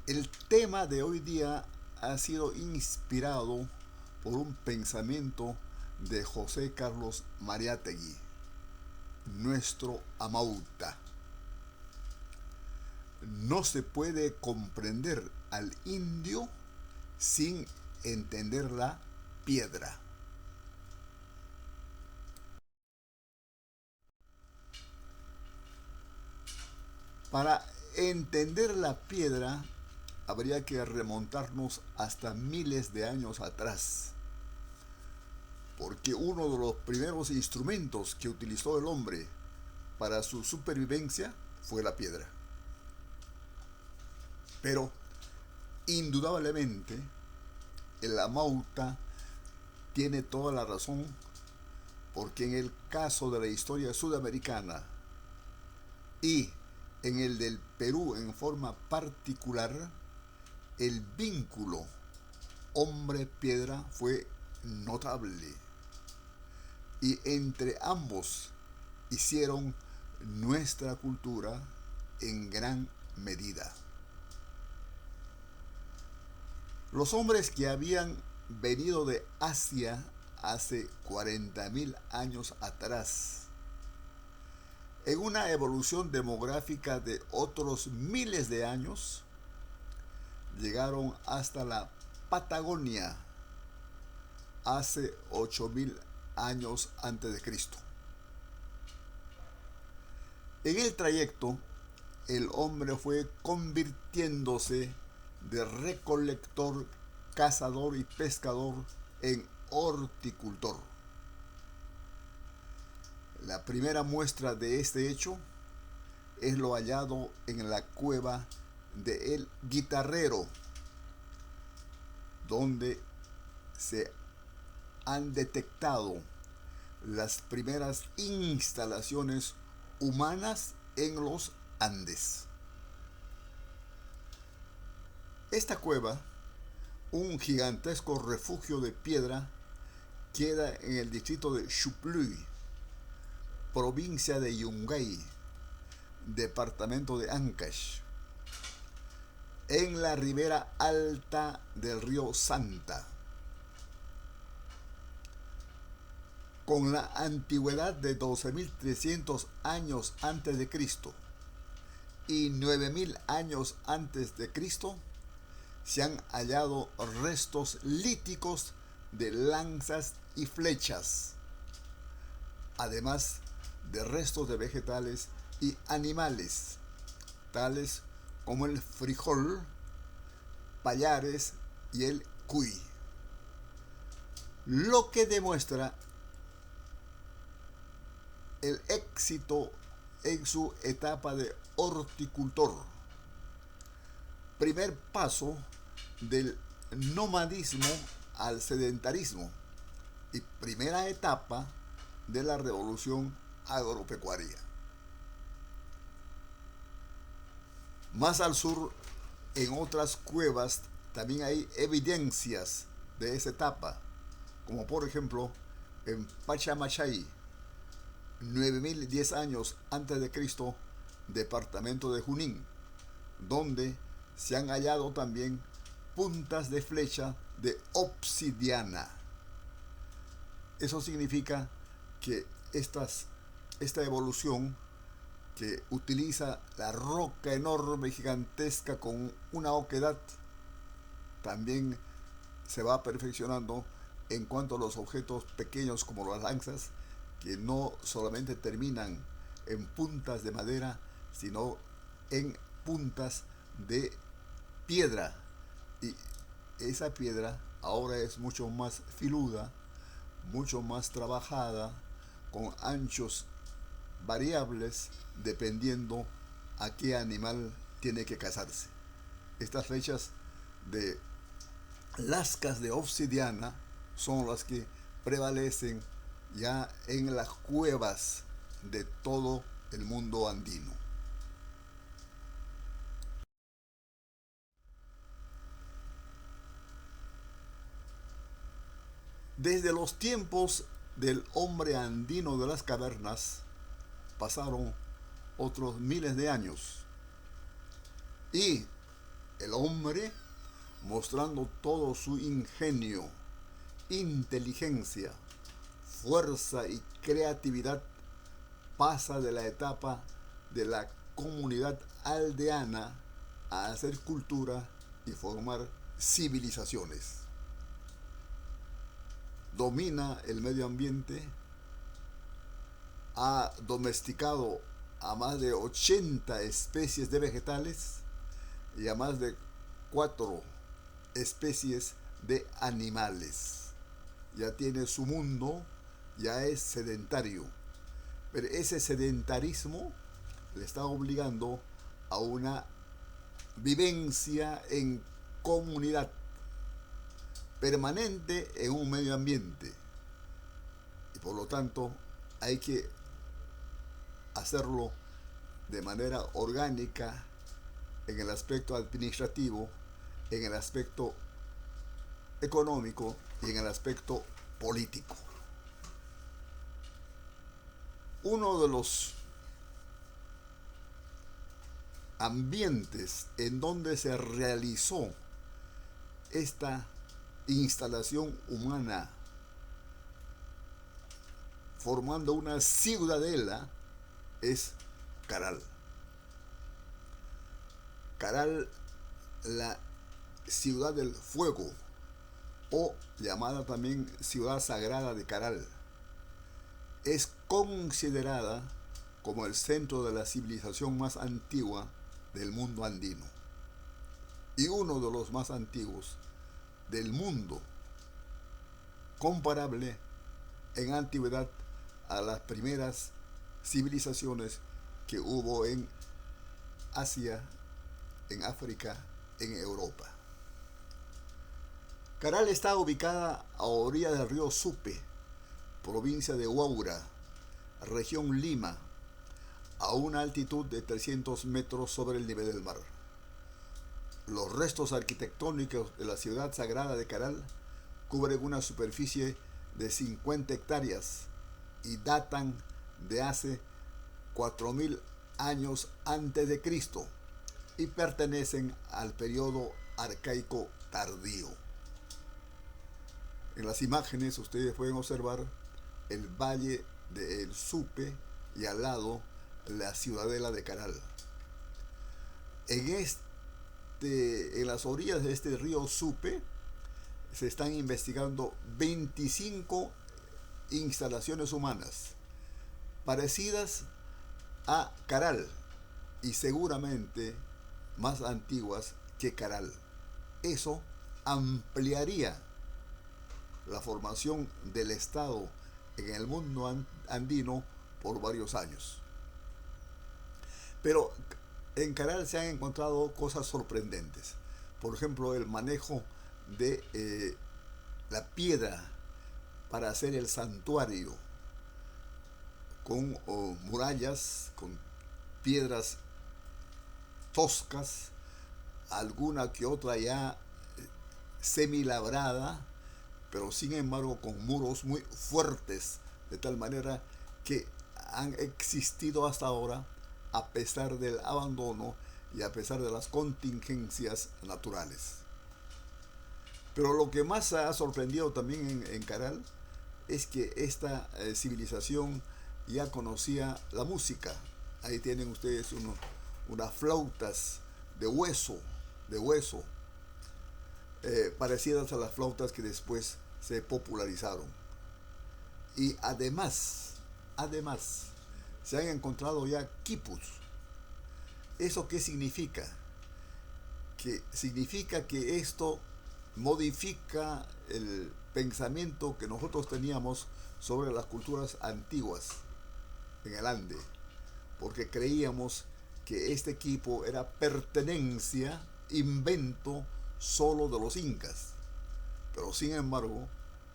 El tema de hoy día ha sido inspirado por un pensamiento de José Carlos Mariátegui, nuestro Amauta. No se puede comprender al indio sin entender la piedra. Para entender la piedra habría que remontarnos hasta miles de años atrás, porque uno de los primeros instrumentos que utilizó el hombre para su supervivencia fue la piedra. Pero indudablemente el Amauta tiene toda la razón, porque en el caso de la historia sudamericana y en el del Perú en forma particular, el vínculo hombre-piedra fue notable y entre ambos hicieron nuestra cultura en gran medida. Los hombres que habían venido de Asia hace 40.000 años atrás, en una evolución demográfica de otros miles de años, llegaron hasta la Patagonia hace 8.000 años antes de Cristo. En el trayecto, el hombre fue convirtiéndose de recolector, cazador y pescador en horticultor. La primera muestra de este hecho es lo hallado en la cueva de El Guitarrero, donde se han detectado las primeras instalaciones humanas en los Andes. Esta cueva, un gigantesco refugio de piedra, queda en el distrito de Chupluy, provincia de Yungay, departamento de Ancash, en la ribera alta del río Santa. Con la antigüedad de 12.300 años antes de Cristo y 9.000 años antes de Cristo, se han hallado restos líticos de lanzas y flechas, además de restos de vegetales y animales, tales como el frijol, payares y el cuy, lo que demuestra el éxito en su etapa de horticultor, primer paso del nomadismo al sedentarismo y primera etapa de la revolución agropecuaria. Más al sur, en otras cuevas, también hay evidencias de esa etapa, como por ejemplo en Pachamachay, 9.010 años antes de Cristo, departamento de Junín, donde se han hallado también puntas de flecha de obsidiana. Eso significa que esta evolución, que utiliza la roca enorme, gigantesca, con una oquedad, también se va perfeccionando en cuanto a los objetos pequeños como las lanzas, que no solamente terminan en puntas de madera, sino en puntas de piedra. Y esa piedra ahora es mucho más filuda, mucho más trabajada, con anchos variables dependiendo a qué animal tiene que cazarse. Estas flechas de lascas de obsidiana son las que prevalecen ya en las cuevas de todo el mundo andino. Desde los tiempos del hombre andino de las cavernas pasaron otros miles de años y El hombre, mostrando todo su ingenio, inteligencia, fuerza y creatividad, pasa de la etapa de la comunidad aldeana a hacer cultura y formar civilizaciones. Domina el medio ambiente, ha domesticado a más de 80 especies de vegetales y a más de 4 especies de animales. Ya tiene su mundo, ya es sedentario. Pero ese sedentarismo le está obligando a una vivencia en comunidad, permanente en un medio ambiente. Y por lo tanto hay que hacerlo de manera orgánica en el aspecto administrativo, en el aspecto económico y en el aspecto político. Uno de los ambientes en donde se realizó esta instalación humana formando una ciudadela es Caral. Caral, la ciudad del fuego, o llamada también ciudad sagrada de Caral, es considerada como el centro de la civilización más antigua del mundo andino y uno de los más antiguos del mundo, comparable en antigüedad a las primeras civilizaciones que hubo en Asia, en África, en Europa. Caral está ubicada a orilla del río Supe, provincia de Huaura, región Lima, a una altitud de 300 metros sobre el nivel del mar. Los restos arquitectónicos de la ciudad sagrada de Caral cubren una superficie de 50 hectáreas y datan de hace 4000 años antes de Cristo y pertenecen al periodo arcaico tardío. En las imágenes ustedes pueden observar el valle del Supe y al lado la ciudadela de Caral. En las orillas de este río Supe se están investigando 25 instalaciones humanas parecidas a Caral y seguramente más antiguas que Caral. Eso ampliaría la formación del Estado en el mundo andino por varios años. Pero en Caral se han encontrado cosas sorprendentes. Por ejemplo, el manejo de la piedra para hacer el santuario con murallas, con piedras toscas, alguna que otra ya semilabrada, pero sin embargo con muros muy fuertes, de tal manera que han existido hasta ahora a pesar del abandono y a pesar de las contingencias naturales. Pero lo que más ha sorprendido también en Caral es que esta civilización ya conocía la música. Ahí tienen ustedes unas flautas de hueso, parecidas a las flautas que después se popularizaron. Y además, se han encontrado ya quipus. ¿Eso qué significa? Que significa que esto modifica el pensamiento que nosotros teníamos sobre las culturas antiguas en el Ande, porque creíamos que este equipo era pertenencia, invento solo de los incas. Pero sin embargo,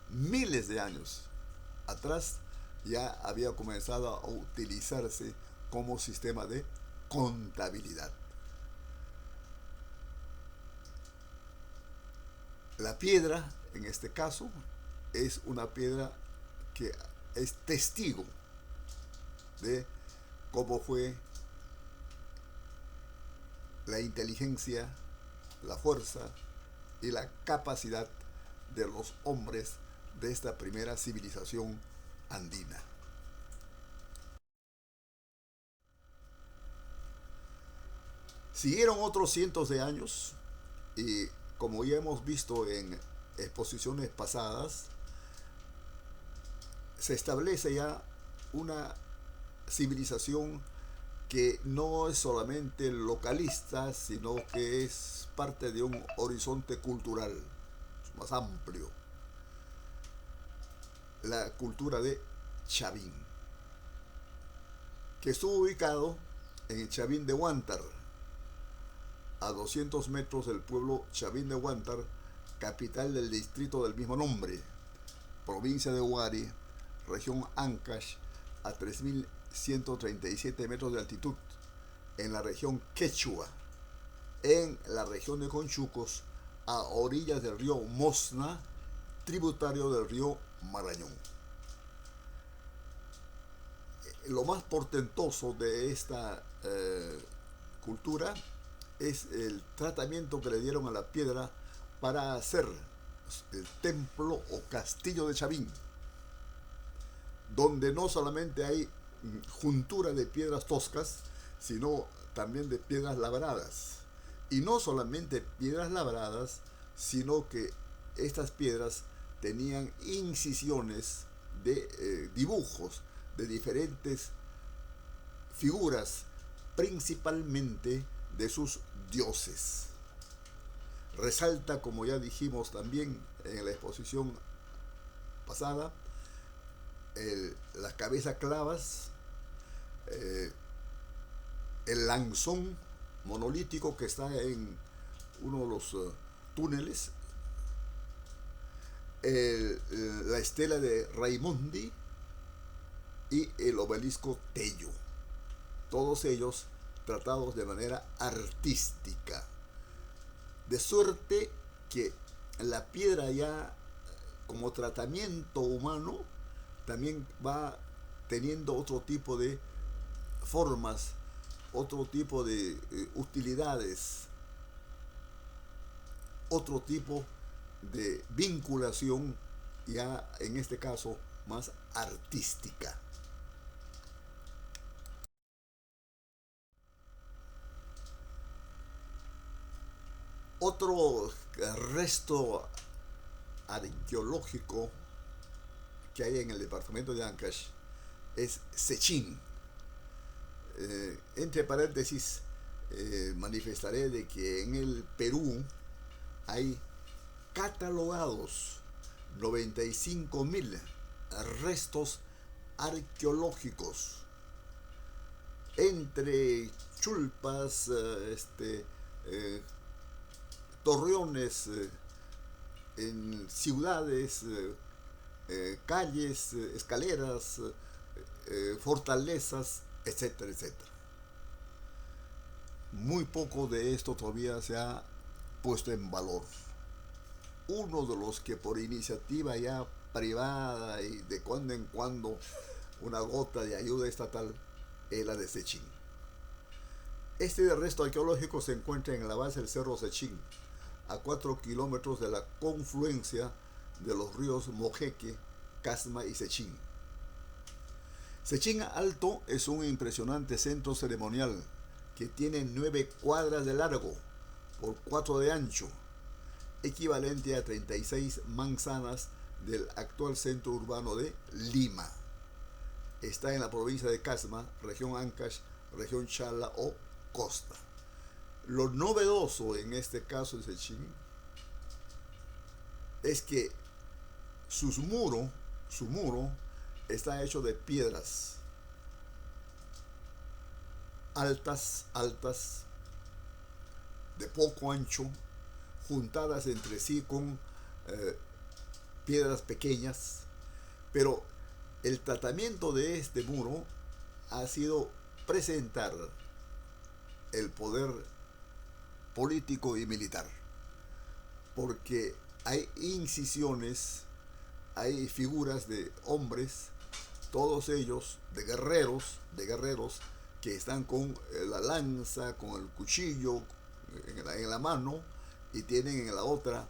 miles de años atrás ya había comenzado a utilizarse como sistema de contabilidad. La piedra, en este caso, es una piedra que es testigo de cómo fue la inteligencia la fuerza y la capacidad de los hombres de esta primera civilización andina. Siguieron otros cientos de años y, como ya hemos visto en exposiciones pasadas, se establece ya una civilización que no es solamente localista, sino que es parte de un horizonte cultural más amplio. La cultura de Chavín, que estuvo ubicado en Chavín de Huántar, a 200 metros del pueblo Chavín de Huántar, capital del distrito del mismo nombre, provincia de Huari, región Ancash, a 3.137 metros de altitud, en la región Quechua, en la región de Conchucos, a orillas del río Mosna, tributario del río Marañón. Lo más portentoso de esta cultura es el tratamiento que le dieron a la piedra para hacer el templo o castillo de Chavín, donde no solamente hay juntura de piedras toscas, sino también de piedras labradas. Y no solamente piedras labradas, sino que estas piedras tenían incisiones de dibujos de diferentes figuras, principalmente de sus dioses. Resalta, como ya dijimos también en la exposición pasada, las cabezas clavas, el lanzón monolítico que está en uno de los túneles, la estela de Raimondi y el obelisco Tello. Todos ellos tratados de manera artística. De suerte que la piedra ya como tratamiento humano también va teniendo otro tipo de formas, otro tipo de utilidades, otro tipo de vinculación, ya en este caso más artística. Otro resto arqueológico que hay en el departamento de Ancash es Sechín. Entre paréntesis, manifestaré de que en el Perú hay catalogados 95.000 restos arqueológicos entre chulpas, torreones, en ciudades, calles, escaleras, fortalezas, etcétera, etcétera. Muy poco de esto todavía se ha puesto en valor. Uno de los que por iniciativa ya privada y de cuando en cuando una gota de ayuda estatal es la de Sechín. Este resto arqueológico se encuentra en la base del cerro Sechín, a 4 kilómetros de la confluencia de los ríos Mojeque, Casma y Sechín. Sechín Alto es un impresionante centro ceremonial que tiene 9 cuadras de largo por 4 de ancho, equivalente a 36 manzanas del actual centro urbano de Lima. Está en la provincia de Casma, región Ancash, región Chala o Costa. Lo novedoso en este caso de Sechín es que su muro está hecho de piedras altas, de poco ancho, juntadas entre sí con piedras pequeñas, pero el tratamiento de este muro ha sido presentar el poder político y militar, porque hay incisiones, hay figuras de hombres, todos ellos de guerreros que están con la lanza, con el cuchillo en la mano, y tienen en la otra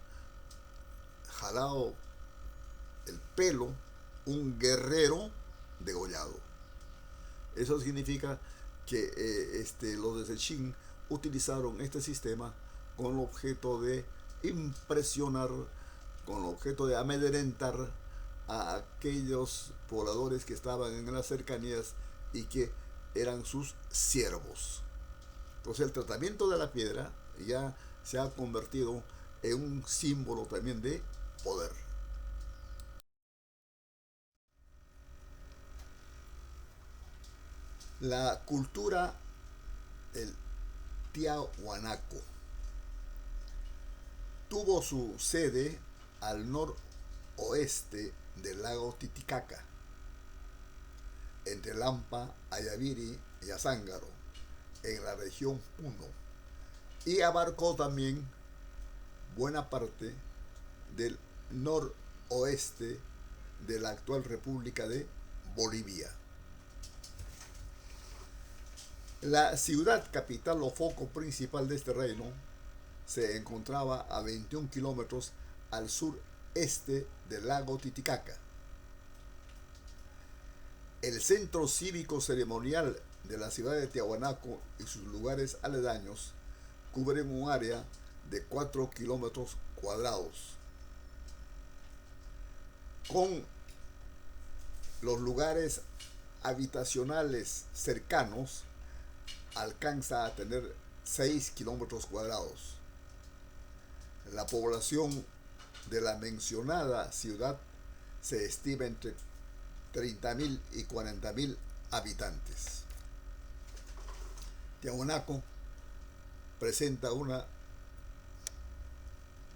jalado el pelo un guerrero degollado. Eso significa que los de Sechín utilizaron este sistema con el objeto de impresionar, con el objeto de amedrentar a aquellos pobladores que estaban en las cercanías y que eran sus siervos. Entonces el tratamiento de la piedra ya se ha convertido en un símbolo también de poder. La cultura del Tiahuanaco tuvo su sede al noroeste del lago Titicaca, entre Lampa, Ayaviri y Azángaro, en la región Puno, y abarcó también buena parte del noroeste de la actual República de Bolivia. La ciudad capital o foco principal de este reino se encontraba a 21 kilómetros al sureste del lago Titicaca. El centro cívico ceremonial de la ciudad de Tiahuanaco y sus lugares aledaños cubren un área de 4 kilómetros cuadrados, con los lugares habitacionales cercanos alcanza a tener 6 kilómetros cuadrados. La población de la mencionada ciudad se estima entre 30.000 y 40.000 habitantes. Tiahuanaco presenta una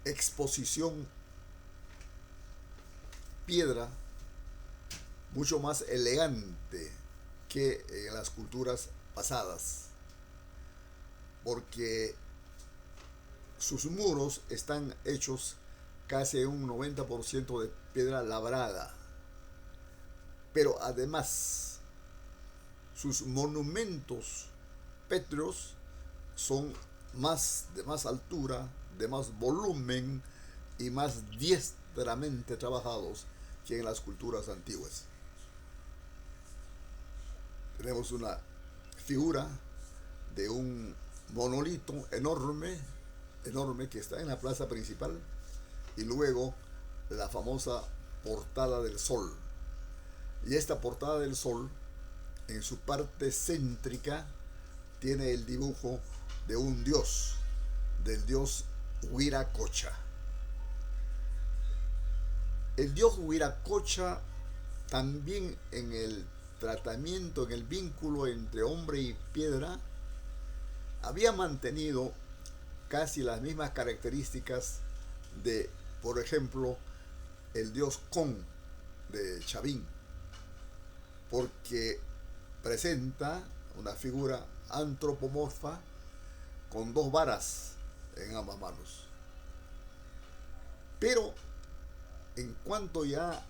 exposición piedra mucho más elegante que en las culturas pasadas, porque sus muros están hechos casi un 90% de piedra labrada, pero además sus monumentos pétreos son de más altura, de más volumen y más diestramente trabajados que en las culturas antiguas. Tenemos una figura de un monolito enorme que está en la plaza principal, y luego la famosa portada del sol. Y esta portada del sol, en su parte céntrica, tiene el dibujo de un dios, del dios Huiracocha. El dios Huiracocha también en el tratamiento, en el vínculo entre hombre y piedra, había mantenido casi las mismas características de, por ejemplo, el dios Con de Chavín, porque presenta una figura antropomorfa con 2 varas en ambas manos. Pero en cuanto ya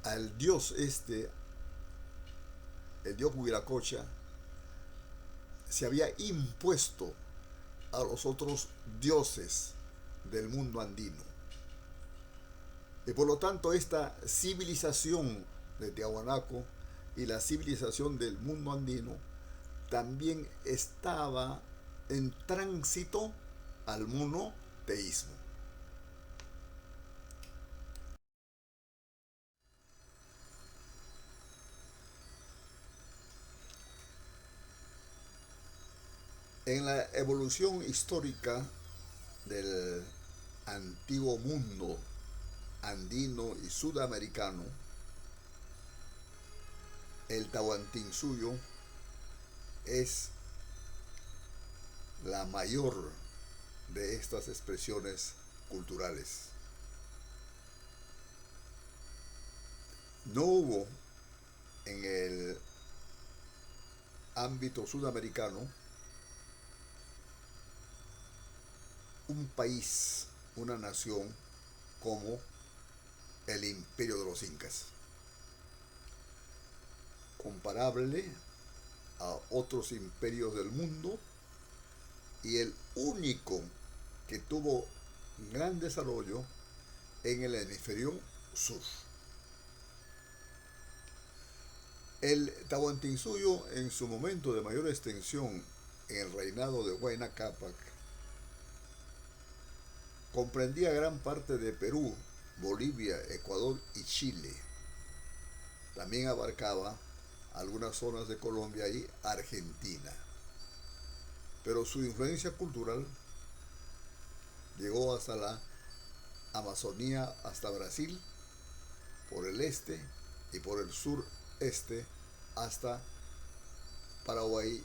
al dios el dios Huiracocha, se había impuesto a los otros dioses del mundo andino. Y por lo tanto esta civilización de Tiahuanaco y la civilización del mundo andino también estaba en tránsito al monoteísmo. En la evolución histórica del antiguo mundo andino y sudamericano, el Tahuantinsuyo es la mayor de estas expresiones culturales. No hubo en el ámbito sudamericano un país, una nación como el imperio de los incas, comparable a otros imperios del mundo y el único que tuvo gran desarrollo en el hemisferio sur. El Tahuantinsuyo, en su momento de mayor extensión en el reinado de Huayna Cápac, comprendía gran parte de Perú, Bolivia, Ecuador y Chile. También abarcaba algunas zonas de Colombia y Argentina. Pero su influencia cultural llegó hasta la Amazonía, hasta Brasil, por el este y por el sureste hasta Paraguay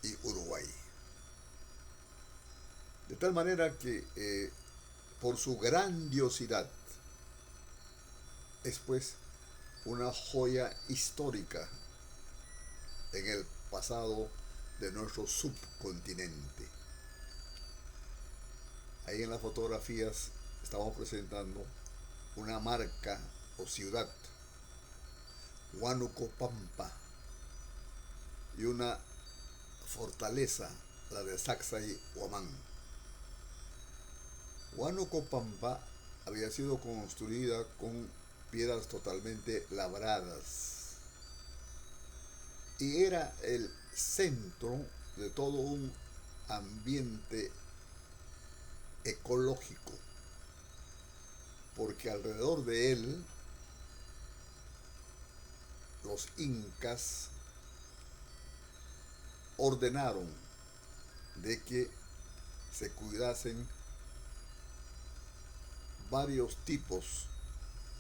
y Uruguay. De tal manera que por su grandiosidad es pues una joya histórica en el pasado de nuestro subcontinente. Ahí en las fotografías estamos presentando una marca o ciudad, Huánuco Pampa, y una fortaleza, la de Sacsayhuamán. Huánuco Pampa había sido construida con piedras totalmente labradas y era el centro de todo un ambiente ecológico, porque alrededor de él los incas ordenaron de que se cuidasen varios tipos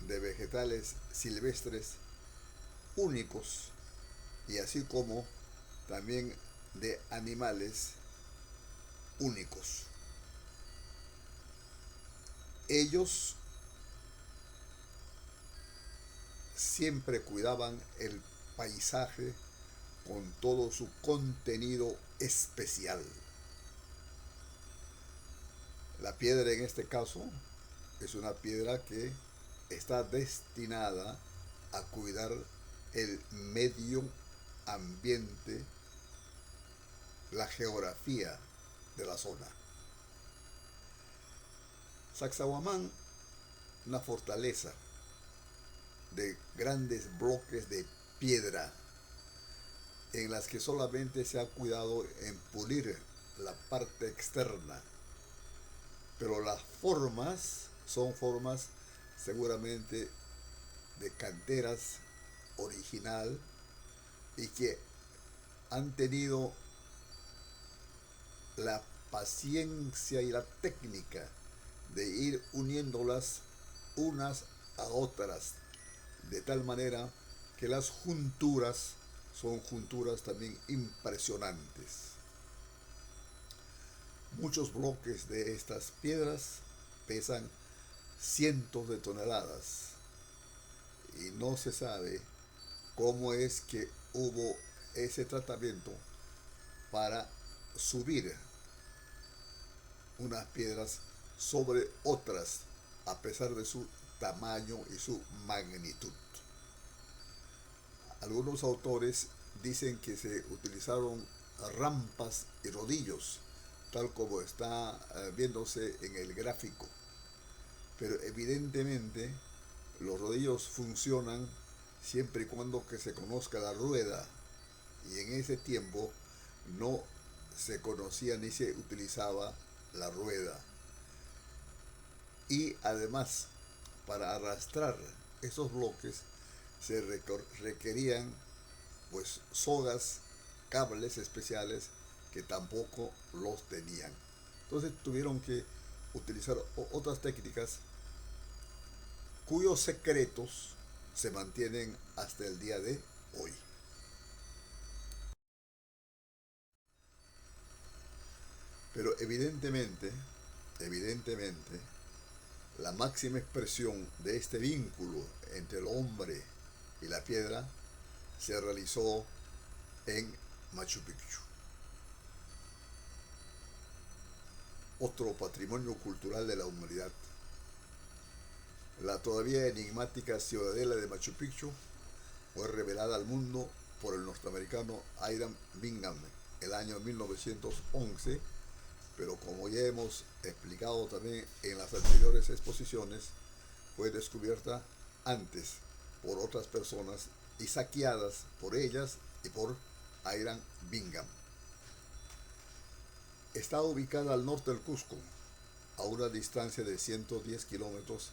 de vegetales silvestres únicos y así como también de animales únicos. Ellos siempre cuidaban el paisaje con todo su contenido especial. La piedra en este caso es una piedra que está destinada a cuidar el medio ambiente, la geografía de la zona. Sacsayhuamán, una fortaleza de grandes bloques de piedra en las que solamente se ha cuidado en pulir la parte externa, pero las formas son formas seguramente de canteras original y que han tenido la paciencia y la técnica de ir uniéndolas unas a otras, de tal manera que las junturas son junturas también impresionantes. Muchos bloques de estas piedras pesan cientos de toneladas y no se sabe cómo es que hubo ese tratamiento para subir unas piedras sobre otras a pesar de su tamaño y su magnitud. Algunos autores dicen que se utilizaron rampas y rodillos, tal como está viéndose en el gráfico. Pero evidentemente los rodillos funcionan siempre y cuando que se conozca la rueda. Y en ese tiempo no se conocía ni se utilizaba la rueda. Y además, para arrastrar esos bloques se requerían pues sogas, cables especiales que tampoco los tenían. Entonces tuvieron que utilizar otras técnicas cuyos secretos se mantienen hasta el día de hoy. Pero evidentemente, la máxima expresión de este vínculo entre el hombre y la piedra se realizó en Machu Picchu. Otro patrimonio cultural de la humanidad. La todavía enigmática ciudadela de Machu Picchu fue revelada al mundo por el norteamericano Hiram Bingham el año 1911 pero como ya hemos explicado también en las anteriores exposiciones, fue descubierta antes por otras personas y saqueadas por ellas y por Hiram Bingham. Está ubicada al norte del Cusco, a una distancia de 110 kilómetros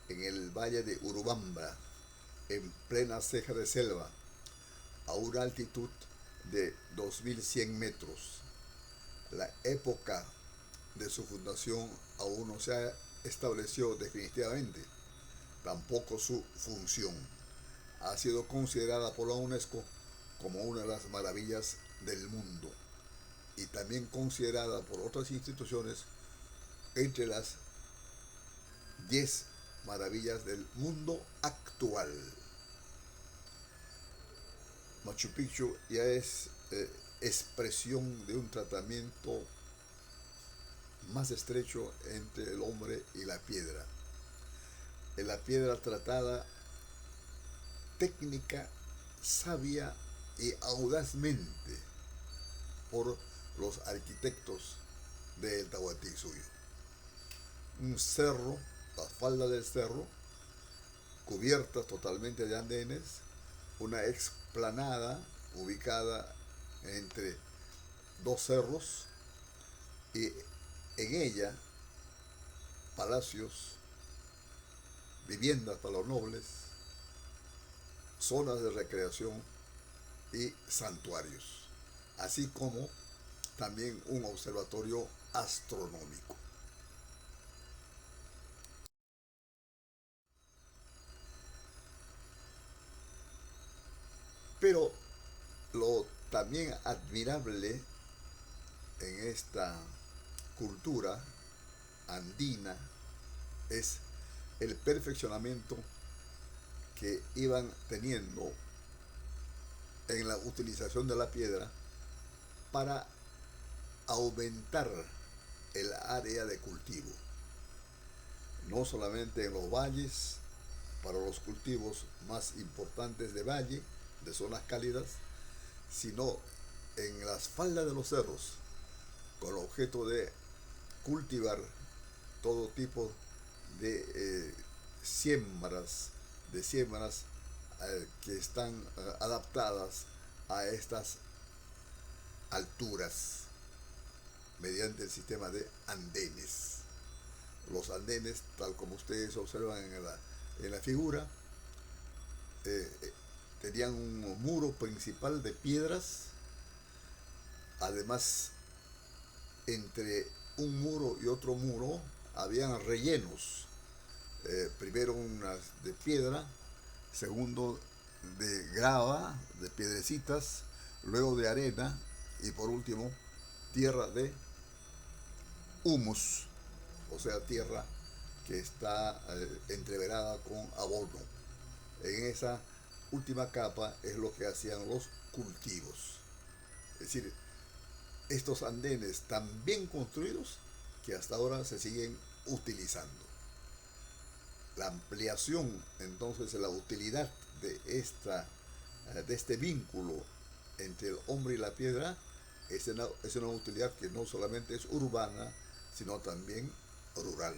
en el valle de Urubamba, en plena ceja de selva, a una altitud de 2100 metros. La época de su fundación aún no se ha establecido definitivamente, tampoco su función. Ha sido considerada por la UNESCO como una de las maravillas del mundo y también considerada por otras instituciones entre las 10 maravillas del mundo actual. Machu Picchu ya es expresión de un tratamiento más estrecho entre el hombre y la piedra. En la piedra tratada técnica, sabia y audazmente por los arquitectos del Tahuantinsuyo. Un cerro, la falda del cerro, cubierta totalmente de andenes, una explanada ubicada entre dos cerros y en ella palacios, viviendas para los nobles, zonas de recreación y santuarios, así como también un observatorio astronómico. Pero lo también admirable en esta cultura andina es el perfeccionamiento que iban teniendo en la utilización de la piedra para aumentar el área de cultivo, no solamente en los valles, para los cultivos más importantes de valle, de zonas cálidas, sino en las faldas de los cerros, con el objeto de cultivar todo tipo de siembras, que están adaptadas a estas alturas mediante el sistema de andenes. Los andenes, tal como ustedes observan en la figura, tenían un muro principal de piedras. Además, entre un muro y otro muro habían rellenos. Primero unas de piedra, segundo de grava, de piedrecitas, luego de arena y por último tierra de humus, o sea, tierra que está entreverada con abono. En esa última capa es lo que hacían los cultivos. Es decir, estos andenes tan bien construidos que hasta ahora se siguen utilizando. La ampliación entonces de la utilidad de este vínculo entre el hombre y la piedra es una utilidad que no solamente es urbana, sino también rural.